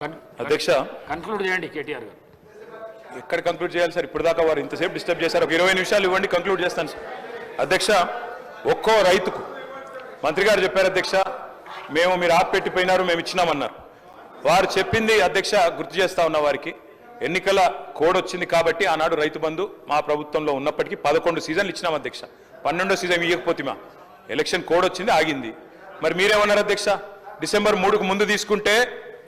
అధ్యక్ష కంక్లూడ్ చేయండి కేటీఆర్ గారు. ఎక్కడ కంక్లూడ్ చేయాలి సార్? ఇప్పుడు దాకా వారు ఇంతసేపు డిస్టర్బ్ చేశారు. ఒక 20 నిమిషాలు ఇవ్వండి, కంక్లూడ్ చేస్తాను సార్. అధ్యక్ష, ఒక్కో రైతుకు మంత్రి గారు చెప్పారు అధ్యక్ష, మేము మీరు ఆపెట్టిపోయినారు, మేము ఇచ్చినామన్నారు. వారు చెప్పింది అధ్యక్ష గుర్తు చేస్తా ఉన్న వారికి, ఎన్నికల కోడ్ వచ్చింది కాబట్టి ఆనాడు రైతు బంధు మా ప్రభుత్వంలో ఉన్నప్పటికీ 11 సీజన్లు ఇచ్చినాం అధ్యక్ష. 12వ సీజన్ ఇవ్వకపోతే మా ఎలక్షన్ కోడ్ వచ్చింది, ఆగింది. మరి మీరేమన్నారు అధ్యక్ష? డిసెంబర్ 3కు ముందు తీసుకుంటే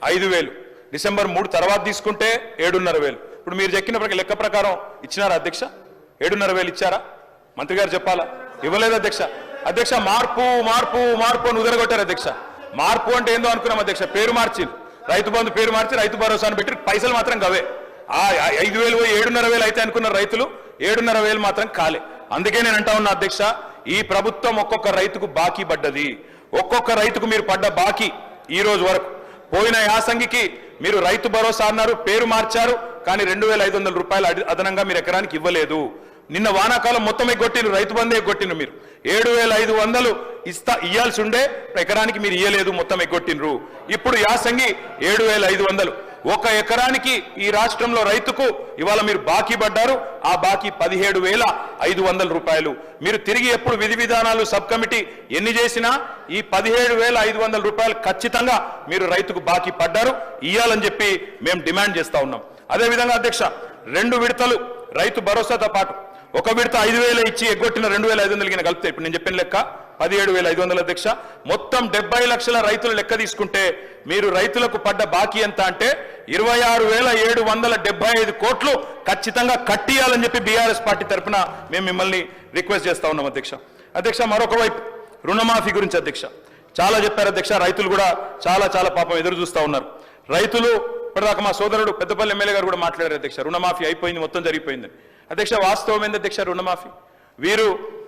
5,000, డిసెంబర్ 3 తర్వాత తీసుకుంటే 7,500. ఇప్పుడు మీరు చెక్కిన లెక్క ప్రకారం ఇచ్చినారా అధ్యక్ష? 7,500 ఇచ్చారా? మంత్రి గారు చెప్పాలా? ఇవ్వలేదు అధ్యక్ష. అధ్యక్ష, మార్పు మార్పు మార్పు అని ఉదరగొట్టారు అధ్యక్ష. మార్పు అంటే ఏందో అనుకున్నాం అధ్యక్ష. పేరు మార్చి రైతు బంధు పేరు మార్చి రైతు భరోసాను పెట్టి పైసలు మాత్రం గవే. 5,000 7,500 అయితే అనుకున్న రైతులు 7,500 మాత్రం కాలే. అందుకే నేను అంటా ఉన్నా అధ్యక్ష, ఈ ప్రభుత్వం ఒక్కొక్క రైతుకు బాకీ పడ్డది. ఒక్కొక్క రైతుకు మీరు పడ్డ బాకీ ఈ రోజు వరకు, పోయిన యాసంగికి మీరు రైతు భరోసా అన్నారు, పేరు మార్చారు, కానీ 2,500 రూపాయలు అదనంగా మీరు ఎకరానికి ఇవ్వలేదు. నిన్న వానాకాలం మొత్తం ఎగ్గొట్టిను, రైతు బంధు ఎగ్గొట్టిను. మీరు 7,500 ఇయ్యాల్సి ఉండే ఎకరానికి మీరు ఇయ్యలేదు, మొత్తం ఎగ్గొట్టినరు. ఇప్పుడు యాసంగి 7,500. ఒక ఎకరానికి ఈ రాష్ట్రంలో రైతుకు ఇవాళ మీరు బాకీ పడ్డారు. ఆ బాకీ 17,500 రూపాయలు. మీరు తిరిగి ఎప్పుడు విధి విధానాలు సబ్ కమిటీ ఎన్ని చేసినా ఈ 17,500 రూపాయలు ఖచ్చితంగా మీరు రైతుకు బాకీ పడ్డారు, ఇయ్యాలని చెప్పి మేము డిమాండ్ చేస్తా ఉన్నాం. అదేవిధంగా అధ్యక్ష, 2 విడతలు రైతు భరోసాతో పాటు ఒక విడత 5,000 ఇచ్చి ఎగ్గొట్టిన 2,500 కలిపితే ఇప్పుడు నేను చెప్పిన లెక్క 17,500 అధ్యక్ష. మొత్తం 70 లక్షల రైతులు లెక్క తీసుకుంటే మీరు రైతులకు పడ్డ బాకీ ఎంత అంటే 26,775 కోట్లు ఖచ్చితంగా కట్టియాలని చెప్పి బీఆర్ఎస్ పార్టీ తరఫున మేము మిమ్మల్ని రిక్వెస్ట్ చేస్తా ఉన్నాం అధ్యక్ష. అధ్యక్ష, మరొక వైపు రుణమాఫీ గురించి అధ్యక్ష చాలా చెప్పారు అధ్యక్ష. రైతులు కూడా చాలా చాలా పాపం ఎదురు చూస్తూ ఉన్నారు. రైతులు ఇప్పటిదాకా మా సోదరుడు పెద్దపల్లి ఎమ్మెల్యే గారు కూడా మాట్లాడారు అధ్యక్ష, రుణమాఫీ అయిపోయింది, మొత్తం జరిగిపోయిందని. అధ్యక్ష, వాస్తవం ఏంది అధ్యక్ష? రుణమాఫీ వీరు